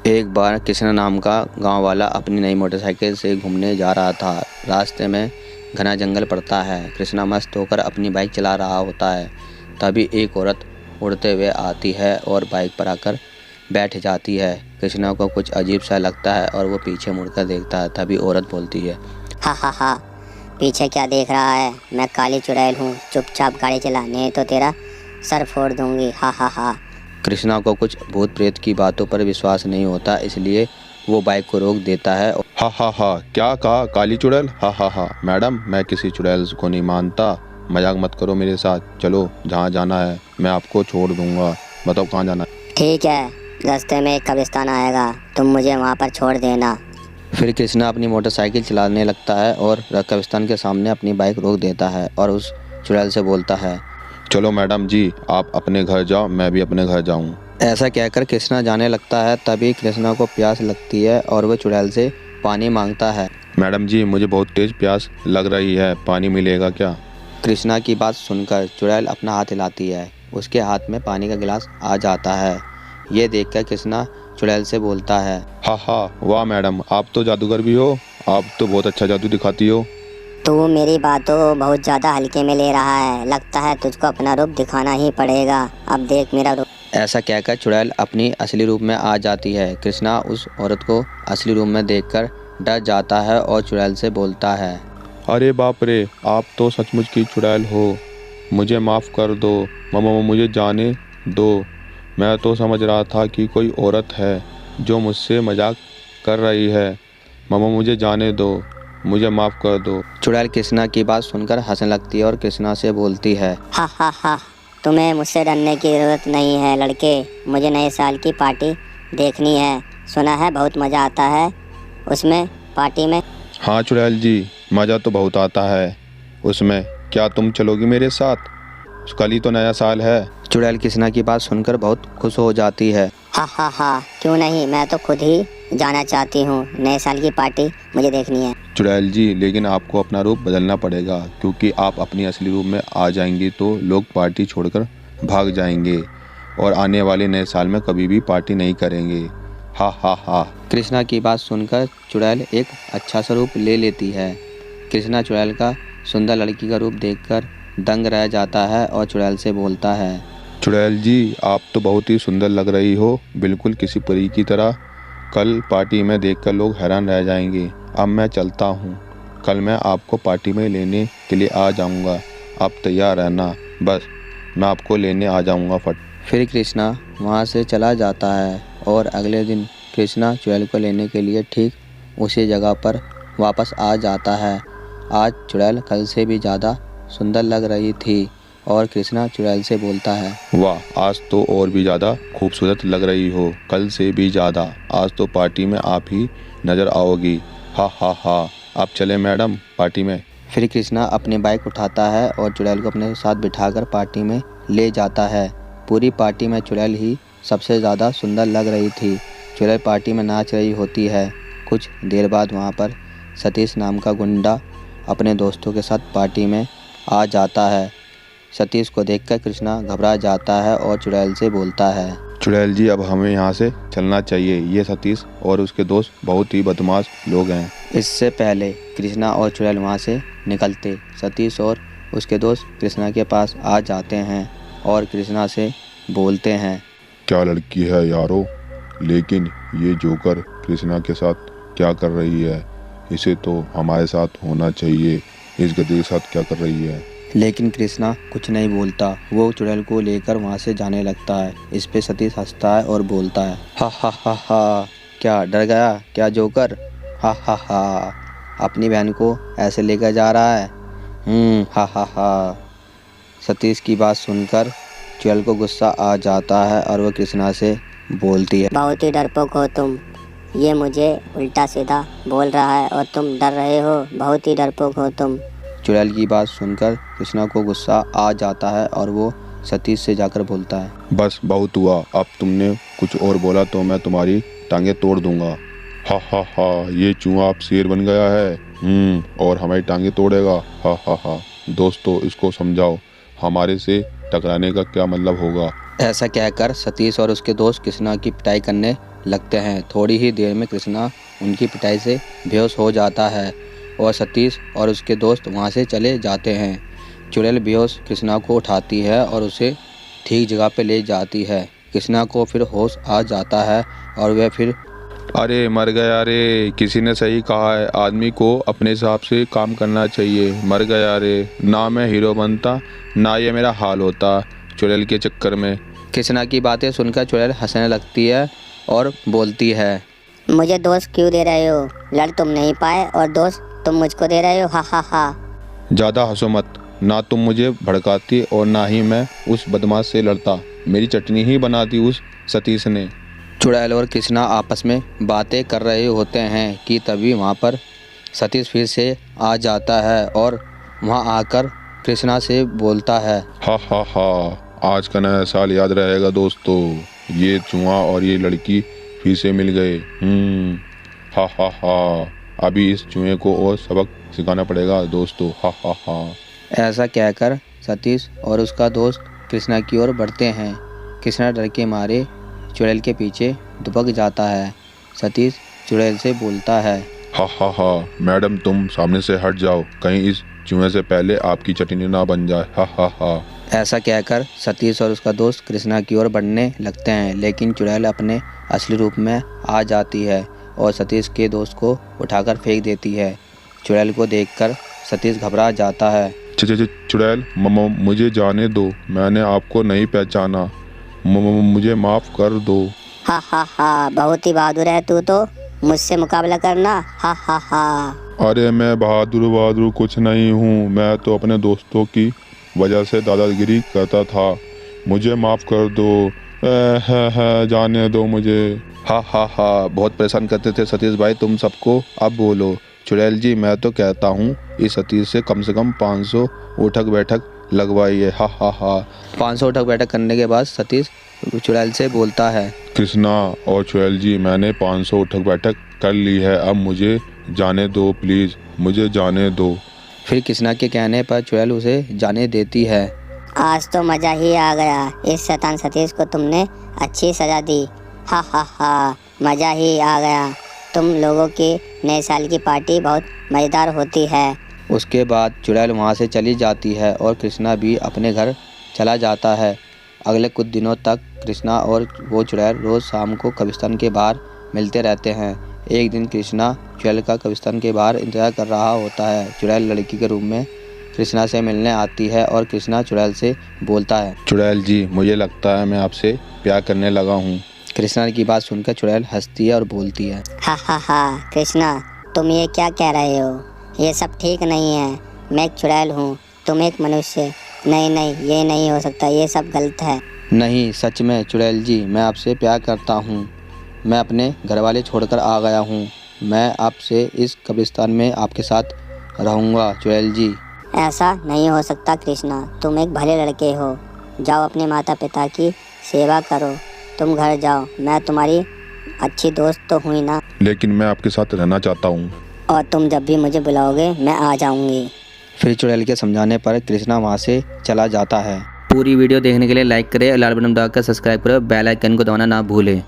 एक बार कृष्णा नाम का गांव वाला अपनी नई मोटरसाइकिल से घूमने जा रहा था। रास्ते में घना जंगल पड़ता है। कृष्णा मस्त होकर अपनी बाइक चला रहा होता है। तभी एक औरत उड़ते हुए आती है और बाइक पर आकर बैठ जाती है। कृष्णा को कुछ अजीब सा लगता है और वो पीछे मुड़कर देखता है। तभी औरत बोलती है, हा हा हा, पीछे क्या देख रहा है? मैं काली चुड़ैल हूँ, चुपचाप गाड़ी चला, नहीं तो तेरा सर फोड़ दूंगी। हा हा हा। कृष्णा को कुछ भूत प्रेत की बातों पर विश्वास नहीं होता, इसलिए वो बाइक को रोक देता है। हा हा हा, क्या कहा? काली चुड़ैल? हा हा हा। मैडम, मैं किसी चुड़ैल को नहीं मानता, मजाक मत करो मेरे साथ। चलो जहाँ जाना है मैं आपको छोड़ दूंगा। बताओ कहाँ जाना है? ठीक है, रास्ते में एक कब्रिस्तान आएगा, तुम मुझे वहाँ पर छोड़ देना। फिर कृष्णा अपनी मोटरसाइकिल चलाने लगता है और कब्रिस्तान के सामने अपनी बाइक रोक देता है और उस चुड़ैल से बोलता है, चलो मैडम जी, आप अपने घर जाओ, मैं भी अपने घर जाऊँ। ऐसा कहकर कृष्णा जाने लगता है। तभी कृष्णा को प्यास लगती है और वह चुड़ैल से पानी मांगता है। मैडम जी, मुझे बहुत तेज प्यास लग रही है, पानी मिलेगा क्या? कृष्णा की बात सुनकर चुड़ैल अपना हाथ हिलाती है। उसके हाथ में पानी का गिलास आ जाता है। ये देखकर कृष्णा चुड़ैल से बोलता है, हा हा, वाह मैडम, आप तो जादूगर भी हो, आप तो बहुत अच्छा जादू दिखाती हो। तू मेरी बातों को बहुत ज़्यादा हल्के में ले रहा है, लगता है तुझको अपना रूप दिखाना ही पड़ेगा। अब देख मेरा रूप। ऐसा कहकर चुड़ैल अपनी असली रूप में आ जाती है। कृष्णा उस औरत को असली रूप में देखकर डर जाता है और चुड़ैल से बोलता है, अरे बाप रे, आप तो सचमुच की चुड़ैल हो, मुझे माफ़ कर दो। मामा, मुझे जाने दो। मैं तो समझ रहा था कि कोई औरत है जो मुझसे मजाक कर रही है। मामा, मुझे जाने दो, मुझे माफ़ कर दो। चुड़ैल कृष्णा की बात सुनकर हंसने लगती है और कृष्णा से बोलती है, हा हा हा, तुम्हें मुझसे डरने की ज़रूरत नहीं है लड़के, मुझे नए साल की पार्टी देखनी है। सुना है बहुत मज़ा आता है उसमें, पार्टी में। हाँ चुड़ैल जी, मज़ा तो बहुत आता है उसमें। क्या तुम चलोगी मेरे साथ? कल ही तो नया साल है। चुड़ैल कृष्णा की बात सुनकर बहुत खुश हो जाती है। हा हा हा, क्यों नहीं, मैं तो खुद ही जाना चाहती हूँ, नए साल की पार्टी मुझे देखनी है। चुड़ैल जी, लेकिन आपको अपना रूप बदलना पड़ेगा, क्योंकि आप अपनी असली रूप में आ जाएंगी तो लोग पार्टी छोड़कर भाग जाएंगे और आने वाले नए साल में कभी भी पार्टी नहीं करेंगे। हा हा हा। कृष्णा की बात सुनकर चुड़ैल एक अच्छा सा रूप ले लेती है। कृष्णा चुड़ैल का सुंदर लड़की का रूप देखकर दंग रह जाता है और चुड़ैल से बोलता है, चुड़ैल जी, आप तो बहुत ही सुंदर लग रही हो, बिल्कुल किसी परी की तरह। कल पार्टी में देखकर लोग हैरान रह जाएंगे। अब मैं चलता हूँ, कल मैं आपको पार्टी में लेने के लिए आ जाऊँगा। आप तैयार रहना, बस मैं आपको लेने आ जाऊँगा फट। फिर कृष्णा वहाँ से चला जाता है और अगले दिन कृष्णा चुड़ैल को लेने के लिए ठीक उसी जगह पर वापस आ जाता है। आज चुड़ैल कल से भी ज़्यादा सुंदर लग रही थी और कृष्णा चुड़ैल से बोलता है, वाह, आज तो और भी ज़्यादा खूबसूरत लग रही हो, कल से भी ज़्यादा। आज तो पार्टी में आप ही नज़र आओगी। हा हा हा। आप चले मैडम पार्टी में। फिर कृष्णा अपनी बाइक उठाता है और चुड़ैल को अपने साथ बिठाकर पार्टी में ले जाता है। पूरी पार्टी में चुड़ैल ही सबसे ज़्यादा सुंदर लग रही थी। चुड़ैल पार्टी में नाच रही होती है। कुछ देर बाद वहाँ पर सतीश नाम का गुंडा अपने दोस्तों के साथ पार्टी में आ जाता है। सतीश को देखकर कृष्णा घबरा जाता है और चुड़ैल से बोलता है, चुड़ैल जी, अब हमें यहाँ से चलना चाहिए, ये सतीश और उसके दोस्त बहुत ही बदमाश लोग हैं। इससे पहले कृष्णा और चुड़ैल वहाँ से निकलते सतीश और उसके दोस्त कृष्णा के पास आ जाते हैं और कृष्णा से बोलते हैं, क्या लड़की है यारो, लेकिन ये जोकर कृष्णा के साथ क्या कर रही है? इसे तो हमारे साथ होना चाहिए। इस गधे के साथ क्या कर रही है? लेकिन कृष्णा कुछ नहीं बोलता। वो चुड़ैल को लेकर वहाँ से जाने लगता है। इस पे सतीश हंसता है और बोलता है, हा हा हा हा, क्या डर गया क्या जोकर? हा हा हा, अपनी बहन को ऐसे लेकर जा रहा है। हा हा हा। सतीश की बात सुनकर चुड़ैल को गुस्सा आ जाता है और वो कृष्णा से बोलती है, बहुत ही डरपोक हो तुम, ये मुझे उल्टा सीधा बोल रहा है और तुम डर रहे हो, बहुत ही डरपोक हो तुम। चुड़ैल की बात सुनकर कृष्णा को गुस्सा आ जाता है और वो सतीश से जाकर बोलता है, बस बहुत हुआ, अब तुमने कुछ और बोला तो मैं तुम्हारी टांगे तोड़ दूंगा। हा हा हा, ये चूहा अब शेर बन गया है। और हमारी टांगे तोड़ेगा। हा हा हा। दोस्तों, इसको समझाओ हमारे से टकराने का क्या मतलब होगा। ऐसा कहकर सतीश और उसके दोस्त कृष्णा की पिटाई करने लगते हैं। थोड़ी ही देर में कृष्णा उनकी पिटाई से बेहोश हो जाता है और सतीश और उसके दोस्त वहाँ से चले जाते हैं। चुड़ैल बेहोश कृष्णा को उठाती है और उसे ठीक जगह पे ले जाती है। कृष्णा को फिर होश आ जाता है और वह फिर अरे मर गया रे, किसी ने सही कहा है, आदमी को अपने हिसाब से काम करना चाहिए। मर गया रे, ना मैं हीरो बनता ना ये मेरा हाल होता चुड़ैल के चक्कर में। कृष्णा की बातें सुनकर चुड़ैल हंसने लगती है और बोलती है, मुझे दोस्त क्यों दे रहे हो? लड़ तुम नहीं पाए और दोस्त तुम मुझको दे रहे हो, हा हा हा। ज़्यादा हंसो मत, ना तुम मुझे भड़काती और ना ही मैं उस बदमाश से लड़ता। मेरी चटनी ही बना दी उस सतीश ने। चुड़ैल और कृष्णा आपस में बातें कर रहे होते हैं कि तभी वहाँ पर सतीश फिर से आ जाता है और वहाँ आकर कृष्णा से बोलता है, हा हा हा, आज का नया साल याद रहेगा दोस्तों। ये चूहा और ये लड़की फिर से मिल गए। हा हा हा, अभी इस चूहे को और सबक सिखाना पड़ेगा दोस्तों। हा हा हा। ऐसा कहकर सतीश और उसका दोस्त कृष्णा की ओर बढ़ते हैं। कृष्णा डर के मारे चुड़ैल के पीछे दुबक जाता है। सतीश चुड़ैल से बोलता है, हा हा हा, मैडम तुम सामने से हट जाओ, कहीं इस चूहे से पहले आपकी चटनी ना बन जाए। हा हा हा। ऐसा कहकर सतीश और उसका दोस्त कृष्णा की ओर बढ़ने लगते हैं, लेकिन चुड़ैल अपने असली रूप में आ जाती है और सतीश के दोस्त को उठाकर फेंक देती है। चुड़ैल को देखकर सतीश घबरा जाता है। चुड़ैल, मुझे जाने दो, मैंने आपको नहीं पहचाना, मुझे माफ़ कर दो। हा हा हा, बहुत ही बहादुर है तू तो, मुझसे मुकाबला करना, हा हा हा। अरे मैं बहादुर कुछ नहीं हूँ, मैं तो अपने दोस्तों की वजह से दादागिरी करता था, मुझे माफ़ कर दो। जाने दो मुझे। हा हा हा, बहुत परेशान करते थे सतीश भाई तुम सबको, अब बोलो। चुड़ैल जी, मैं तो कहता हूँ इस सतीश से कम 500 उठक बैठक लगवाइए। हा हा हा। 500 उठक बैठक करने के बाद सतीश चुड़ैल से बोलता है, कृष्णा और चुड़ैल जी, मैंने 500 उठक बैठक कर ली है, अब मुझे जाने दो प्लीज़, मुझे जाने दो। फिर कृष्णा के कहने पर चुड़ैल उसे जाने देती है। आज तो मजा ही आ गया, इस शैतान सतीश को तुमने अच्छी सजा दी, हा हा हा, मजा ही आ गया। तुम लोगों की नए साल की पार्टी बहुत मज़ेदार होती है। उसके बाद चुड़ैल वहाँ से चली जाती है और कृष्णा भी अपने घर चला जाता है। अगले कुछ दिनों तक कृष्णा और वो चुड़ैल रोज़ शाम को कब्रिस्तान के बाहर मिलते रहते हैं। एक दिन कृष्णा चुड़ैल का कब्रिस्तान के बाहर इंतज़ार कर रहा होता है। चुड़ैल लड़की के रूम में कृष्णा से मिलने आती है और कृष्णा चुड़ैल से बोलता है, चुड़ैल जी, मुझे लगता है मैं आपसे प्यार करने लगा हूँ। कृष्णा की बात सुनकर चुड़ैल हंसती है और बोलती है, हा हा हा, कृष्णा तुम ये क्या कह रहे हो? ये सब ठीक नहीं है, मैं एक चुड़ैल हूँ, तुम एक मनुष्य। नहीं नहीं, ये नहीं हो सकता, ये सब गलत है। नहीं, सच में चुड़ैल जी, मैं आपसे प्यार करता हूँ। मैं अपने घर वाले छोड़कर आ गया हूँ। मैं आपसे इस कब्रिस्तान में आपके साथ रहूँगा चुड़ैल जी। ऐसा नहीं हो सकता कृष्णा, तुम एक भले लड़के हो, जाओ अपने माता पिता की सेवा करो, तुम घर जाओ, मैं तुम्हारी अच्छी दोस्त तो हुई ना। लेकिन मैं आपके साथ रहना चाहता हूँ। और तुम जब भी मुझे बुलाओगे मैं आ जाऊंगी। फिर चुड़ैल के समझाने पर कृष्णा वहाँ से चला जाता है। पूरी वीडियो देखने के लिए लाइक करें, लाल बटन दबाकर सब्सक्राइब करें, बेल आइकन को दबाना ना भूलें।